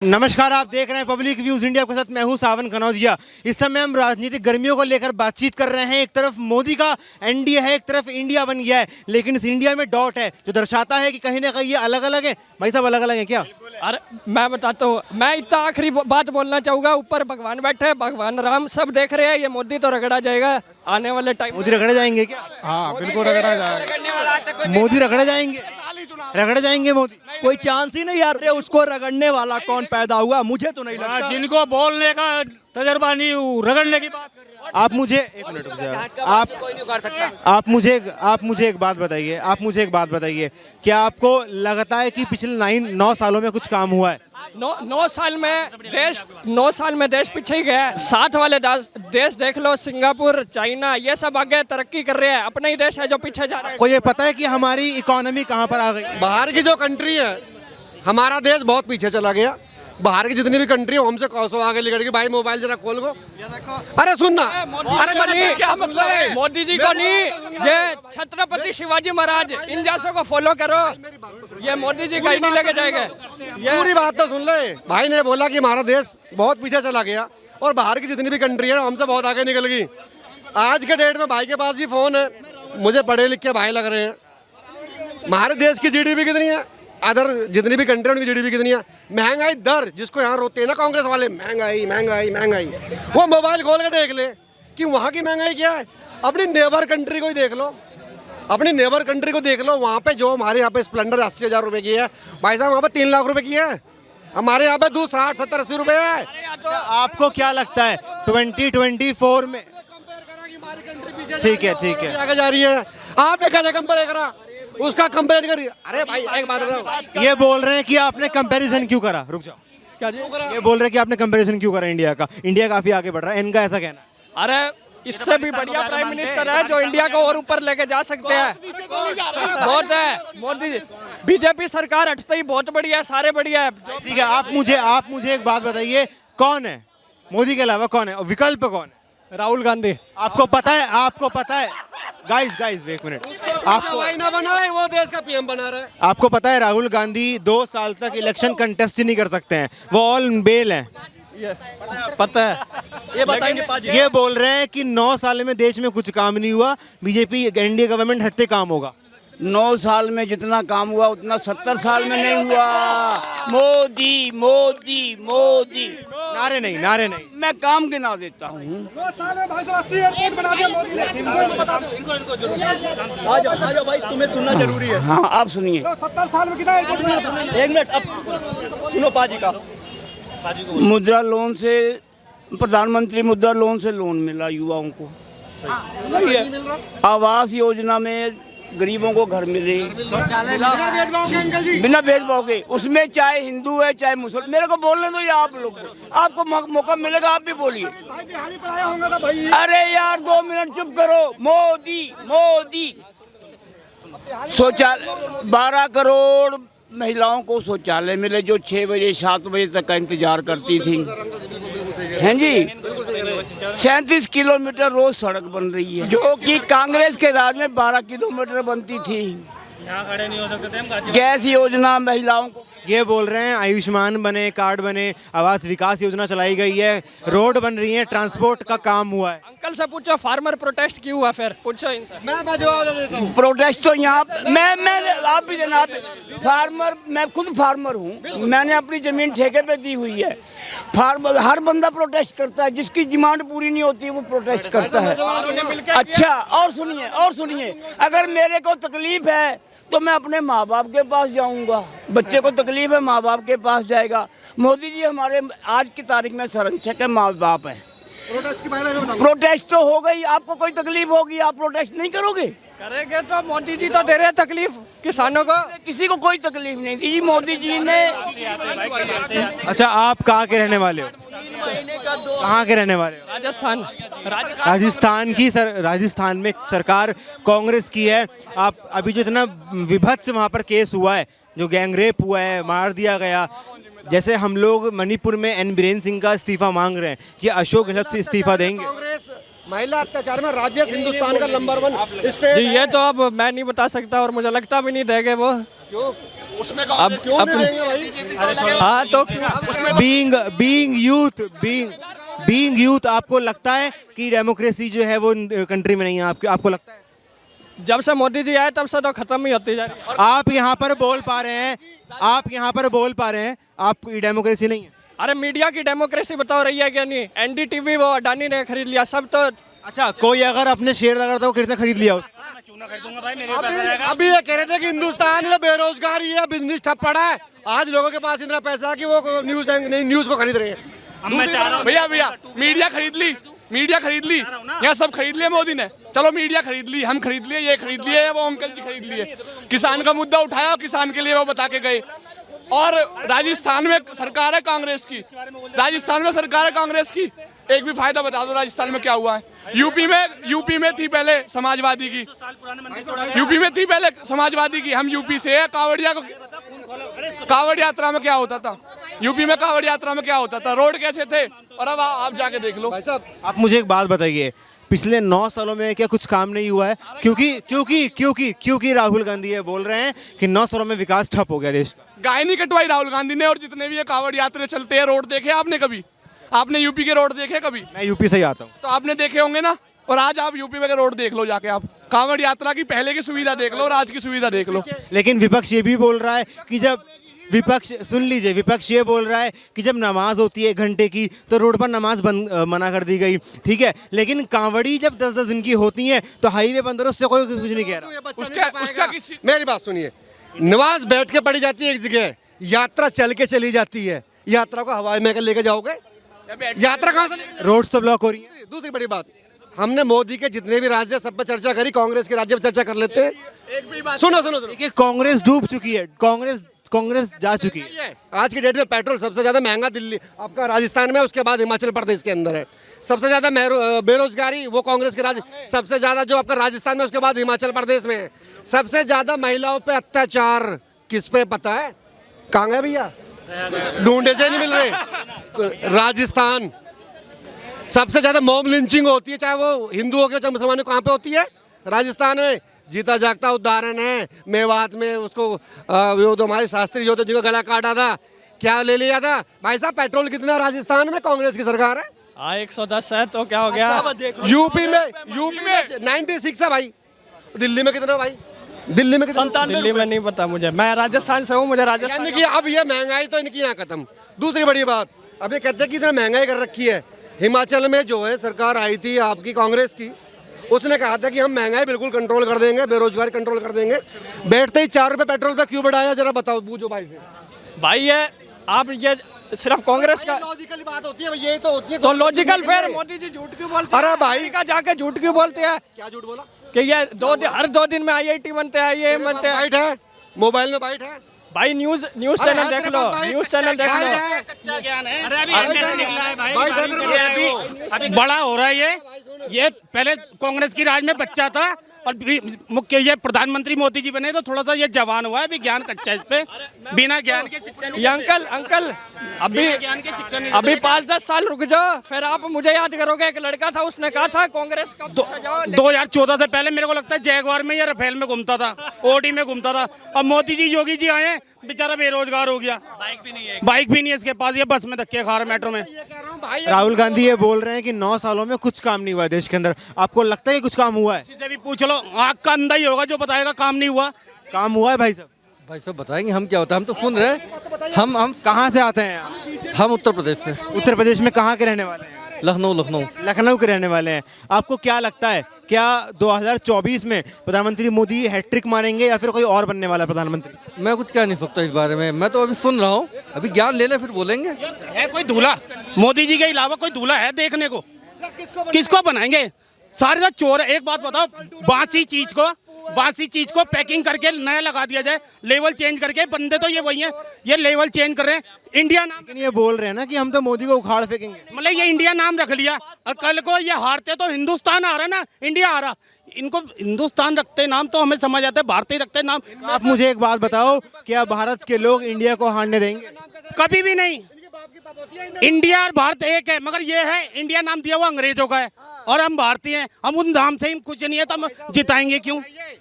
नमस्कार, आप देख रहे हैं पब्लिक व्यूज इंडिया के साथ मैं हूं सावन कनौजिया। इस समय हम राजनीतिक गर्मियों को लेकर बातचीत कर रहे हैं। एक तरफ मोदी का एनडीए है, एक तरफ इंडिया बन गया है, लेकिन इस इंडिया में डॉट है जो दर्शाता है कि कहीं ना कहीं ये अलग अलग है। भाई साहब अलग अलग है क्या? अरे मैं बताता हूँ, मैं इतना आखिरी बात बोलना चाहूँगा। ऊपर भगवान बैठे हैं, भगवान राम सब देख रहे हैं। ये मोदी तो रगड़ा जाएगा आने वाले टाइम। मोदी रगड़े जाएंगे क्या? हाँ बिल्कुल रगड़ा जाएगा। मोदी रगड़े जाएंगे, रगड़े जाएंगे मोदी। कोई चांस ही नहीं यार। उसको रगड़ने वाला कौन पैदा हुआ? मुझे तो नहीं लगता। जिनको बोलने का तजर्बा नहीं, रगड़ने की बात कर रहे हैं। आप मुझे एक मिनट रुक जाओ। आप मुझे एक बात बताइए, क्या आपको लगता है कि पिछले 9 सालों में कुछ काम हुआ है? 9 साल में देश पीछे ही गया है। 60 वाले देश देख लो, सिंगापुर, चाइना, ये सब आगे तरक्की कर रहे हैं। अपना ही देश है जो पीछे जा रहा है। को ये पता है कि हमारी इकोनॉमी कहाँ पर आ गई? बाहर की जो कंट्री है, हमारा देश बहुत पीछे चला गया। बाहर की जितनी भी कंट्री है हमसे कौसो आगे निकल गई। भाई मोबाइल जरा खोल को। अरे सुनना, अरे मोदी जी को नहीं, ये छत्रपति शिवाजी महाराज, इन जैसों को फॉलो करो। ये मोदी जी कहीं नहीं लेके जाएंगे। पूरी बात तो सुन ले। भाई ने बोला कि हमारा देश बहुत पीछे चला गया और बाहर की जितनी भी कंट्री है हमसे बहुत आगे निकल गई। आज के डेट में भाई के पास ही फोन है, मुझे पढ़े लिखे भाई लग रहे हैं। हमारे देश की जीडीपी कितनी है, अदर जितनी भी कंट्री उनकी जीडीपी कितनी है? महंगाई दर जिसको यहाँ रोते हैं ना कांग्रेस वाले, महंगाई महंगाई महंगाई, वो मोबाइल खोल के देख ले कि वहाँ की महंगाई क्या है। अपनी नेबर कंट्री को ही देख लो, अपनी नेबर कंट्री को देख लो। वहाँ पे जो हमारे यहाँ पे स्प्लेंडर 80,000 रुपए की है, भाई साहब वहाँ पे 3 लाख रुपए की है। हमारे यहाँ पे 60, 70, 80 रुपए है। आपको क्या लगता है 2024 में? ठीक है आगे जा रही है। आपने कैसे कंपेयर करा, उसका कंपेयर करिए। अरे भाई एक बात बताओ, ये बोल रहे हैं कि आपने कंपैरिजन क्यों करा? रुक जाओ। क्या ये बोल रहे हैं कि आपने कंपैरिजन क्यों करा इंडिया का? इंडिया काफी आगे बढ़ रहा है, इनका ऐसा कहना है। अरे इससे भी बढ़िया प्राइम मिनिस्टर है जो इंडिया को और ऊपर लेके जा सकते हैं। बहुत है मोदी। बीजेपी सरकार हटते ही बहुत बढ़िया है, सारे बढ़िया है। ठीक है, आप मुझे एक बात बताइए, कौन है मोदी के अलावा, कौन है विकल्प, कौन है? राहुल गांधी। आपको पता है गाइस एक मिनट, आपको ना बनाए वो देश का पीएम बना रहा है। आपको पता है राहुल गांधी 2 साल तक इलेक्शन कंटेस्ट ही नहीं कर सकते हैं, वो ऑल बेल हैं। पता है। ये बताइए, ये बोल रहे हैं कि 9 साल में देश में कुछ काम नहीं हुआ, बीजेपी एनडीए गवर्नमेंट हटते काम होगा। 9 साल में जितना काम हुआ उतना 70 साल में नहीं हुआ। मोदी मोदी मोदी, नारे नहीं। मैं काम गिना देता हूँ। आ जाओ भाई, तुम्हें सुनना जरूरी है। हाँ आप सुनिए। 70 साल में कितना एयरपोर्ट बना था? 1 मिनट, अब सुनो पाजी का। मुद्रा लोन से, प्रधानमंत्री मुद्रा लोन से लोन मिला युवाओं को। सही है। आवास योजना में गरीबों को घर मिले बिना भेदभाव के। उसमें चाहे हिंदू है चाहे मुसलमान, मेरे को बोलने दो या आप लोग, आपको मौका मिलेगा आप भी बोलिए। अरे यार 2 मिनट चुप करो। मोदी शौचालय 12 करोड़ महिलाओं को शौचालय मिले जो 6 बजे 7 बजे तक का इंतजार करती थी। हैं जी, 37 किलोमीटर रोज सड़क बन रही है जो कि कांग्रेस के राज में 12 किलोमीटर बनती थी। यहाँ खड़े नहीं हो सकते थे। गैस योजना महिलाओं को, ये बोल रहे हैं आयुष्मान बने, कार्ड बने, आवास विकास योजना चलाई गई है, रोड बन रही है, ट्रांसपोर्ट का काम हुआ है। अंकल से पूछो फार्मर प्रोटेस्ट क्यों हुआ, फिर पूछो इनसे। मैं जवाब दे देता हूँ। प्रोटेस्ट तो यहाँ मैं आप भी देना। फार्मर, मैं खुद फार्मर हूँ, मैंने अपनी जमीन ठेके पे दी हुई है। फार्मर हर बंदा प्रोटेस्ट करता है, जिसकी डिमांड पूरी नहीं होती वो प्रोटेस्ट करता है। अच्छा और सुनिए, अगर मेरे को तकलीफ है तो मैं अपने माँ बाप के पास जाऊंगा। बच्चे को तकलीफ है माँ बाप के पास जाएगा। मोदी जी हमारे आज की तारीख में संरक्षक है, माँ बाप है। प्रोटेस्ट के बारे में बताओ। प्रोटेस्ट तो हो गई, आपको कोई तकलीफ होगी आप प्रोटेस्ट नहीं करोगे? करेंगे तो मोदी जी तो दे रहे हैं तकलीफ किसानों को। किसी को कोई तकलीफ नहीं दी मोदी जी ने। अच्छा, आप कहाँ के रहने वाले हो? कहाँ के रहने वाले हो? राजस्थान में सरकार कांग्रेस की है। आप अभी जो इतना विभत्स वहाँ पर केस हुआ है, जो गैंगरेप हुआ है, मार दिया गया, जैसे हम लोग मणिपुर में एन बीरेन सिंह का इस्तीफा मांग रहे हैं, ये अशोक गहलोत से इस्तीफा देंगे? कांग्रेस महिला अत्याचार में राज्य हिंदुस्तान का नंबर 1 स्टेट। जी ये तो अब मैं नहीं बता सकता और मुझे लगता भी नहीं देंगे वो। क्यों? हाँ तो बीइंग यूथ आपको लगता है कि डेमोक्रेसी जो है वो कंट्री में नहीं है? आपको लगता है? जब से मोदी जी आए तब से तो खत्म ही होती जा रही है। आप यहाँ पर बोल पा रहे हैं आप डेमोक्रेसी नहीं है? अरे मीडिया की डेमोक्रेसी बताओ रही है क्या नहीं? एनडीटीवी वो अडानी ने खरीद लिया सब तो। अच्छा, कोई अगर अपने शेयर लगा तो किसने खरीद लिया उसको? अभी ये कह रहे थे कि हिंदुस्तान में बेरोजगारी है, बिजनेस ठप पड़ा है। आज लोगों के पास इतना पैसा है कि वो न्यूज को खरीद रहे हैं। भैया मीडिया खरीद ली यहाँ सब खरीद लिया मोदी ने। चलो मीडिया खरीद ली, हम खरीद लिए, ये खरीद लिए, वो अंकल जी खरीद लिए। किसान का मुद्दा उठाया, किसान के लिए वो बता के गए। और राजस्थान में सरकार है कांग्रेस की, एक भी फायदा बता दो राजस्थान में क्या हुआ है? यूपी में थी पहले समाजवादी की, हम यूपी से है। कावड़ यात्रा में क्या होता था? यूपी में कावड़ यात्रा में क्या होता था? रोड कैसे थे? और अब आप जाके देख लो। भाई साहब, आप मुझे एक बात बताइए, पिछले 9 सालों में क्या कुछ काम नहीं हुआ है? क्योंकि राहुल गांधी ये बोल रहे हैं कि 9 सालों में विकास ठप हो गया देश का। गाय नहीं कटवाई राहुल गांधी ने। और जितने भी ये कावड़ यात्रा चलते हैं, रोड देखे आपने कभी? आपने यूपी के रोड देखे कभी? मैं यूपी से ही आता हूँ। तो आपने देखे होंगे ना। और आज आप यूपी में रोड देख लो जाके, आप कांवड़ यात्रा की पहले की सुविधा देख लो और आज की सुविधा देख लो। लेकिन विपक्ष ये भी बोल रहा है कि जब विपक्ष ये बोल रहा है कि जब नमाज होती है 1 घंटे की तो रोड पर नमाज मना कर दी गई, ठीक है, लेकिन कांवड़ी जब 10-10 दिन की होती हैं तो हाईवे बंद हो, उससे कोई कुछ नहीं कह रहा। उसका मेरी बात सुनिए, नमाज बैठ के पढ़ी जाती है एक जगह, यात्रा चल के चली जाती है। यात्रा को हवाई में लेके जाओगे? यात्रा कहाँ से? रोड्स तो ब्लॉक हो रही है। दूसरी बड़ी बात, हमने मोदी के जितने भी राज्य सब पर चर्चा करी, कांग्रेस के राज्य पर चर्चा कर लेते हैं। सुनो देखिए, कांग्रेस डूब चुकी है, कांग्रेस जा चुकी है। आज की डेट में पेट्रोल सबसे ज्यादा महंगा दिल्ली आपका राजस्थान में, उसके बाद हिमाचल प्रदेश के अंदर है। सबसे ज्यादा बेरोजगारी वो कांग्रेस के राज्य, सबसे ज्यादा जो आपका राजस्थान में, उसके बाद हिमाचल प्रदेश में है। सबसे ज्यादा महिलाओं पे अत्याचार किस पे पता है? कहाँ है भैया? ढूंढे से नहीं मिल रहे। राजस्थान। सबसे ज्यादा मॉब लिंचिंग होती है, चाहे वो हिंदुओं के चाहे मुसलमानों, कहाँ पे होती है? राजस्थान में। जीता जागता उदाहरण है मेवात में, उसको वो तो हमारे शास्त्री जो थे जिनको गला काटा था, क्या ले लिया था? भाई साहब, पेट्रोल कितना राजस्थान में? कांग्रेस की सरकार है। हाँ 110 है तो क्या हो गया? यूपी में 96 है भाई। दिल्ली में कितना भाई? दिल्ली में कितना? दिल्ली में नहीं पता मुझे, मैं राजस्थान से हूँ, मुझे राजस्थान। यानी कि अब ये महंगाई तो इनकी यहाँ खत्म। दूसरी बड़ी बात, अब ये कहते हैं कि इतना महंगाई कर रखी है। हिमाचल में जो है सरकार आई थी आपकी कांग्रेस की, उसने कहा था कि हम महंगाई बिल्कुल कंट्रोल कर देंगे, बेरोजगारी कंट्रोल कर देंगे। बैठते ही 4 रुपए पेट्रोल पे क्यों बढ़ाया? जरा बताओ, पूछो भाई से। भाई ये आप ये सिर्फ कांग्रेस का लॉजिकल बात होती है, यही तो होती है। तो लॉजिकल फिर मोदी जी झूठ क्यों बोलते हैं? अरे भाई का जाके झूठ क्यों बोलते हैं? क्या झूठ बोला? कि ये हर 2 दिन में IIT बनते हैं, ये बनते हैं। बाइट है, मोबाइल में बाइट है भाई, न्यूज चैनल देख लो, न्यूज चैनल देख लो। कच्चा ज्ञान है। अरे अभी निकला है भाई, अभी बड़ा हो रहा है ये पहले कांग्रेस की राज में बच्चा था और मुख्य ये प्रधानमंत्री मोदी जी बने तो थोड़ा सा ये जवान हुआ है। अभी ज्ञान कच्चा है इस पे, बिना ज्ञान के शिक्षा नहीं। ये अंकल अभी 5-10 साल रुक जाओ, फिर आप मुझे याद करोगे। एक लड़का था, उसने कहा था कांग्रेस का 2014 से पहले मेरे को लगता है जैगवार में या रफेल में घूमता था, ओडी में घूमता था। अब मोदी जी योगी जी आए, बेचारा बेरोजगार हो गया। बाइक भी नहीं है इसके पास, ये बस में धक्के खा रहा है मेट्रो में। राहुल गांधी ये बोल रहे हैं कि 9 सालों में कुछ काम नहीं हुआ है देश के अंदर। आपको लगता है कि कुछ काम हुआ है? किसी से भी पूछ लो, आँख का अंधा ही होगा जो बताएगा काम नहीं हुआ। काम हुआ है भाई साहब? भाई साहब बताएंगे हम क्या होता है, हम तो सुन रहे हैं। हम कहाँ से आते हैं? हम उत्तर प्रदेश से। उत्तर प्रदेश में कहाँ के रहने वाले हैं? लखनऊ के रहने वाले हैं। आपको क्या लगता है, क्या 2024 में प्रधानमंत्री मोदी हैट्रिक मारेंगे या फिर कोई और बनने वाला प्रधानमंत्री? मैं कुछ कह नहीं सकता इस बारे में, मैं तो अभी सुन रहा हूँ। अभी ज्ञान ले ले फिर बोलेंगे। है कोई दूल्हा मोदी जी के अलावा कोई दूल्हा है देखने को? किसको बनाएंगे? सारे तो चोर है। एक बात बताओ, बासी चीज को पैकिंग करके नया लगा दिया जाए, लेवल चेंज करके। बंदे तो ये वही हैं, ये लेवल चेंज कर रहे हैं। इंडिया नाम, लेकिन ये बोल रहे हैं ना कि हम तो मोदी को उखाड़ फेंकेंगे। मतलब ये इंडिया नाम रख लिया और कल को ये हारते तो हिंदुस्तान आ रहा है ना, इंडिया आ रहा। इनको हिंदुस्तान रखते नाम तो हमें समझ आता है, भारतीय रखते नाम। आप मुझे एक बात बताओ, क्या भारत के लोग इंडिया को हारने देंगे? कभी भी नहीं। इंडिया और भारत एक है, मगर ये है इंडिया नाम दिया हुआ अंग्रेजों का है और हम भारतीय हैं। हम उन नाम से ही कुछ नहीं है तो हम जिताएंगे क्यों?